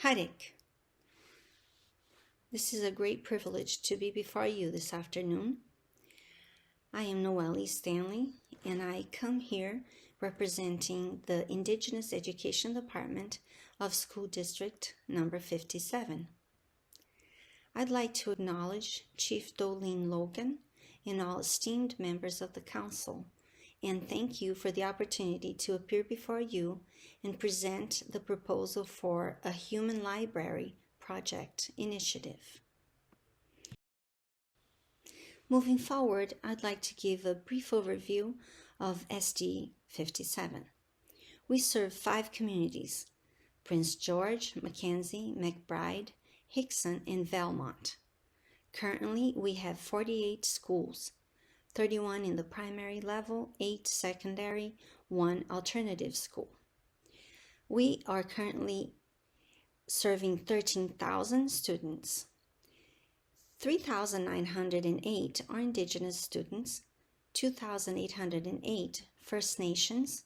Harik. This is a great privilege to be before you this afternoon. I am Noely Stanley, and I come here representing the Indigenous Education Department of School District number 57. I'd like to acknowledge Chief Dolene Logan and all esteemed members of the Council, and thank you for the opportunity to appear before you and present the proposal for a Human Library Project initiative. Moving forward, I'd like to give a brief overview of SD 57. We serve 5 communities: Prince George, Mackenzie, McBride, Hickson, and Valmont. Currently, we have 48 schools, 31 in the primary level, 8 secondary, 1 alternative school. We are currently serving 13,000 students. 3,908 are Indigenous students, 2,808 First Nations,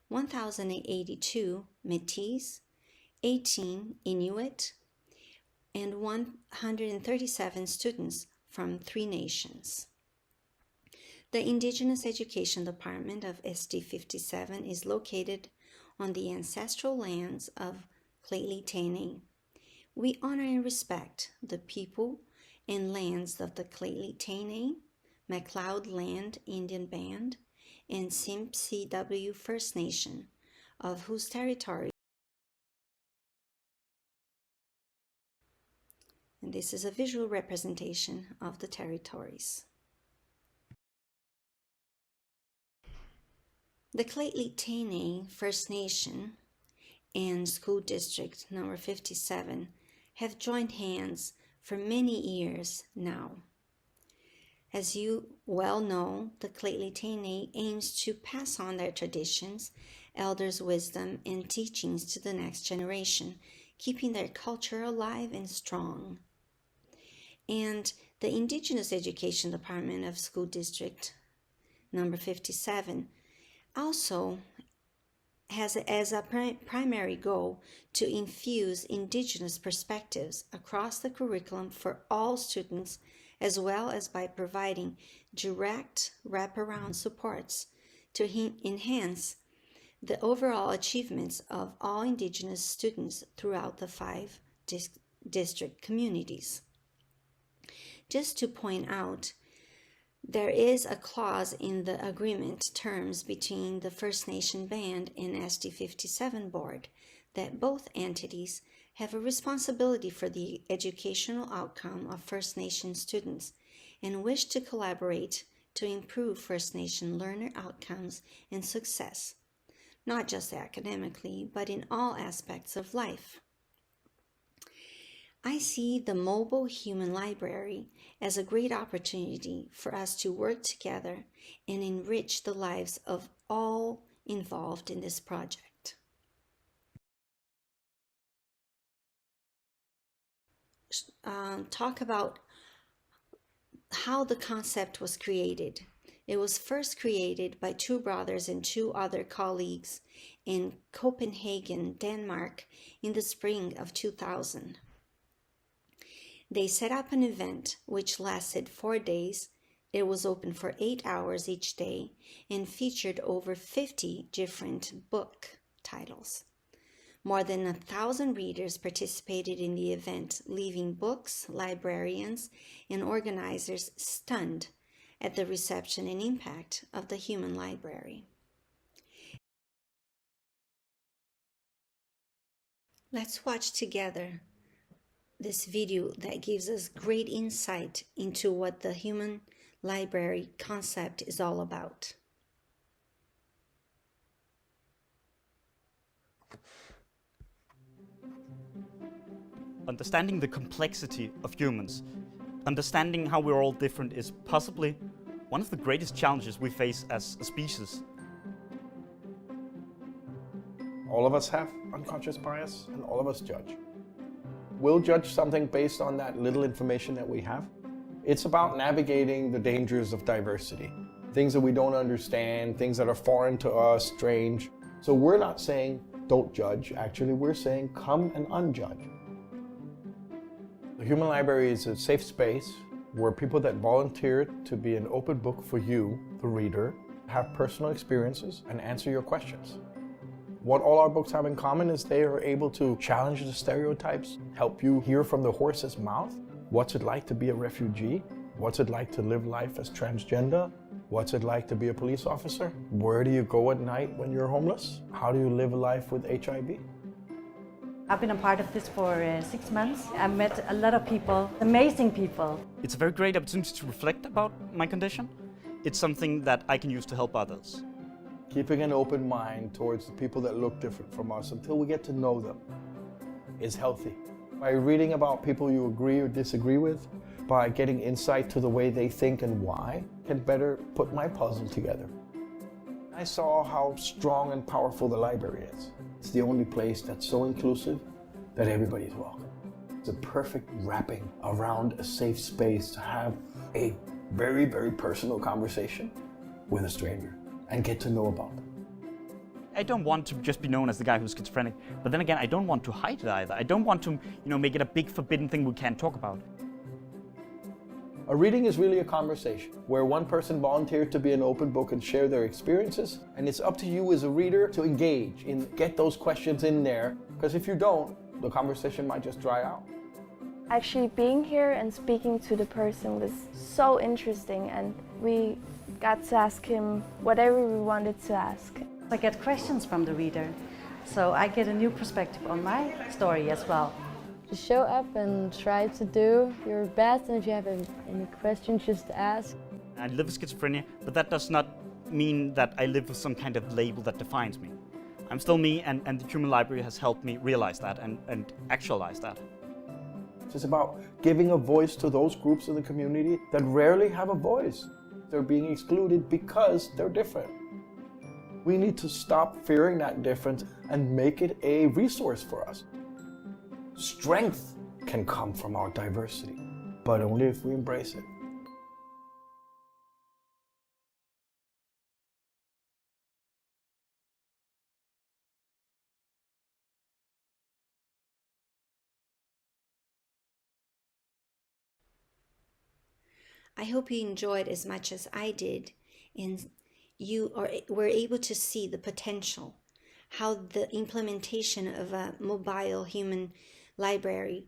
1,082 Métis, 18 Inuit, and 137 students from 3 nations. The Indigenous Education Department of SD 57 is located on the ancestral lands of Lheidli We honor and respect the people and lands of the Lheidli MacLeod Land Indian Band, and Simpcw First Nation, of whose territory. And this is a visual representation of the territories. The Lheidli First Nation and School District number 57 have joined hands for many years now. As you well know, the Lheidli aims to pass on their traditions, elders' wisdom, and teachings to the next generation, keeping their culture alive and strong. And the Indigenous Education Department of School District number 57 also has as a primary goal to infuse Indigenous perspectives across the curriculum for all students, as well as by providing direct wraparound supports to enhance the overall achievements of all Indigenous students throughout the 5 district communities. Just to point out, there is a clause in the agreement terms between the First Nation Band and SD 57 Board that both entities have a responsibility for the educational outcome of First Nation students and wish to collaborate to improve First Nation learner outcomes and success, not just academically, but in all aspects of life. I see the mobile human library as a great opportunity for us to work together and enrich the lives of all involved in this project. Talk about how the concept was created. It was first created by 2 brothers and 2 other colleagues in Copenhagen, Denmark, in the spring of 2000. They set up an event which lasted 4 days. It was open for 8 hours each day and featured over 50 different book titles. More than 1,000 readers participated in the event, leaving books, librarians, and organizers stunned at the reception and impact of the human library. Let's watch together this video that gives us great insight into what the human library concept is all about. Understanding the complexity of humans, understanding how we're all different, is possibly one of the greatest challenges we face as a species. All of us have unconscious bias, and all of us judge. We'll judge something based on that little information that we have. It's about navigating the dangers of diversity. Things that we don't understand, things that are foreign to us, strange. So we're not saying don't judge. Actually, we're saying come and unjudge. The Human Library is a safe space where people that volunteer to be an open book for you, the reader, have personal experiences and answer your questions. What all our books have in common is they are able to challenge the stereotypes, help you hear from the horse's mouth. What's it like to be a refugee? What's it like to live life as transgender? What's it like to be a police officer? Where do you go at night when you're homeless? How do you live a life with HIV? I've been a part of this for 6 months. I've met a lot of people, amazing people. It's a very great opportunity to reflect about my condition. It's something that I can use to help others. Keeping an open mind towards the people that look different from us until we get to know them is healthy. By reading about people you agree or disagree with, by getting insight to the way they think and why, I can better put my puzzle together. I saw how strong and powerful the library is. It's the only place that's so inclusive that everybody is welcome. It's a perfect wrapping around a safe space to have a very, very personal conversation with a stranger and get to know about them. I don't want to just be known as the guy who's schizophrenic, but then again, I don't want to hide it either. I don't want to, make it a big forbidden thing we can't talk about. A reading is really a conversation where one person volunteered to be an open book and share their experiences, and it's up to you as a reader to engage and get those questions in there, because if you don't, the conversation might just dry out. Actually, being here and speaking to the person was so interesting, and we got to ask him whatever we wanted to ask. I get questions from the reader, so I get a new perspective on my story as well. Just show up and try to do your best, and if you have any questions, just ask. I live with schizophrenia, but that does not mean that I live with some kind of label that defines me. I'm still me, and the Human Library has helped me realize that and actualize that. It's about giving a voice to those groups in the community that rarely have a voice. They're being excluded because they're different. We need to stop fearing that difference and make it a resource for us. Strength can come from our diversity, but only if we embrace it. I hope you enjoyed as much as I did, and you were able to see the potential, how the implementation of a mobile human library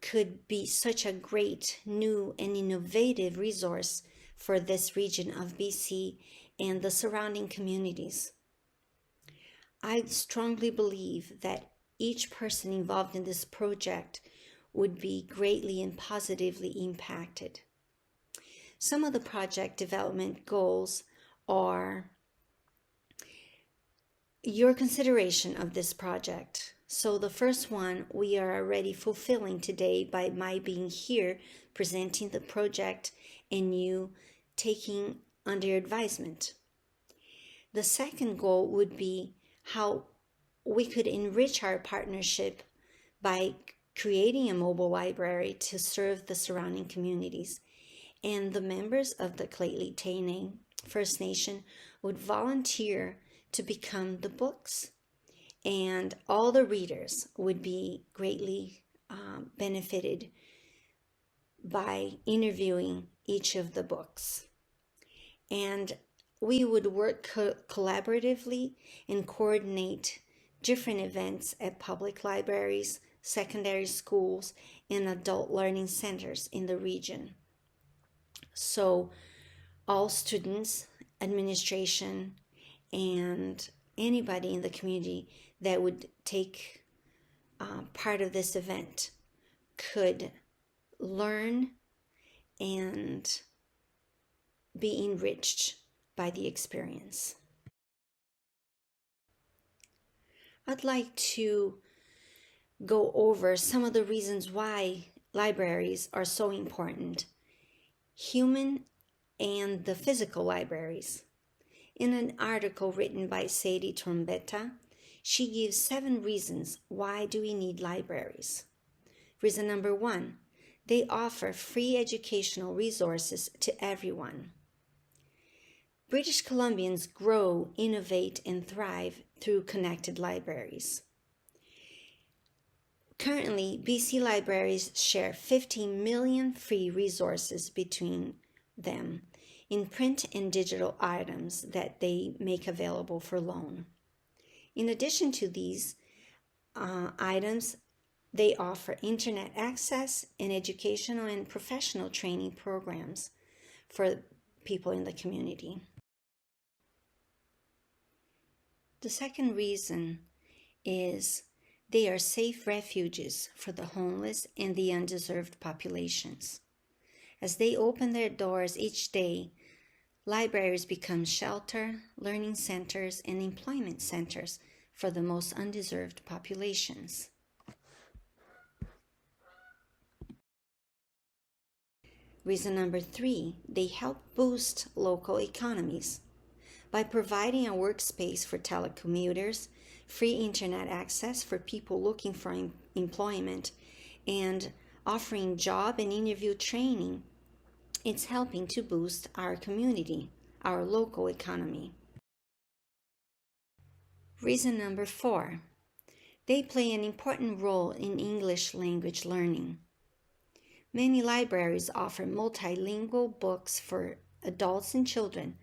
could be such a great, new, and innovative resource for this region of BC and the surrounding communities. I strongly believe that each person involved in this project would be greatly and positively impacted. Some of the project development goals are your consideration of this project. So the first one we are already fulfilling today by my being here presenting the project and you taking under advisement. The second goal would be how we could enrich our partnership by creating a mobile library to serve the surrounding communities. And the members of the Stanley First Nation would volunteer to become the books, and all the readers would be greatly benefited by interviewing each of the books. And we would work collaboratively and coordinate different events at public libraries, secondary schools, and adult learning centers in the region. So all students, administration, and anybody in the community that would take part of this event could learn and be enriched by the experience. I'd like to go over some of the reasons why libraries are so important. Human and the physical libraries. In an article written by Sadie Trombetta, she gives 7 reasons why do we need libraries. Reason number 1, they offer free educational resources to everyone. British Columbians grow, innovate, and thrive through connected libraries. Currently, BC libraries share 15 million free resources between them in print and digital items that they make available for loan. In addition to these items, they offer internet access and educational and professional training programs for people in the community. The second reason is they are safe refuges for the homeless and the undeserved populations. As they open their doors each day, libraries become shelter, learning centers, and employment centers for the most undeserved populations. Reason number 3, they help boost local economies. By providing a workspace for telecommuters, free internet access for people looking for employment, and offering job and interview training, it's helping to boost our community, our local economy. Reason number 4, they play an important role in English language learning. Many libraries offer multilingual books for adults and children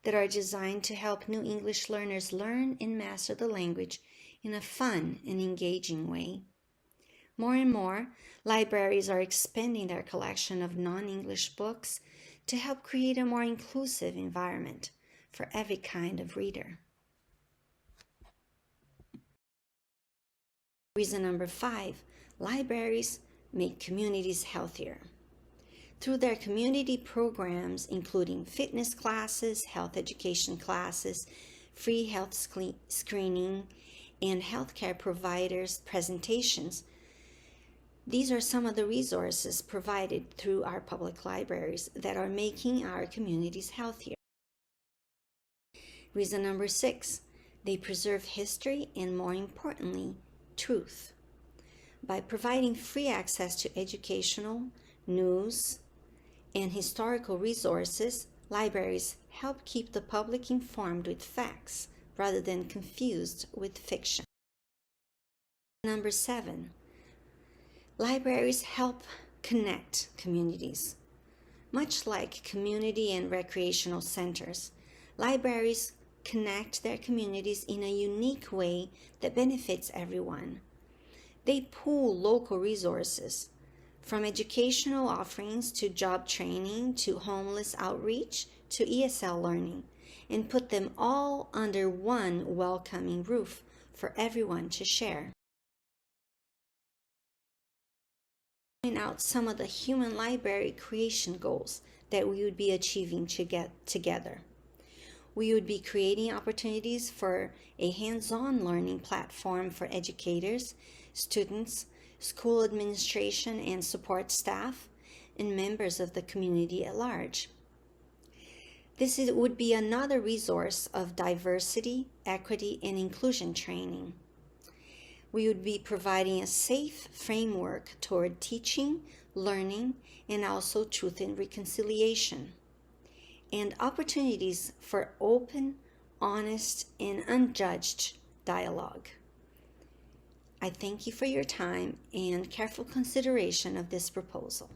that are designed to help new English learners learn and master the language in a fun and engaging way. More and more, libraries are expanding their collection of non-English books to help create a more inclusive environment for every kind of reader. Reason number 5, libraries make communities healthier. Through their community programs, including fitness classes, health education classes, free health screening, and healthcare providers' presentations, these are some of the resources provided through our public libraries that are making our communities healthier. Reason number 6, they preserve history and, more importantly, truth. By providing free access to educational, news, and historical resources, libraries help keep the public informed with facts rather than confused with fiction. Number 7, libraries help connect communities. Much like community and recreational centers, libraries connect their communities in a unique way that benefits everyone. They pool local resources, from educational offerings to job training to homeless outreach to ESL learning, and put them all under one welcoming roof for everyone to share. Point out some of the human library creation goals that we would be achieving together. We would be creating opportunities for a hands-on learning platform for educators, students, school administration and support staff, and members of the community at large. This would be another resource of diversity, equity, and inclusion training. We would be providing a safe framework toward teaching, learning, and also truth and reconciliation, and opportunities for open, honest, and unjudged dialogue. I thank you for your time and careful consideration of this proposal.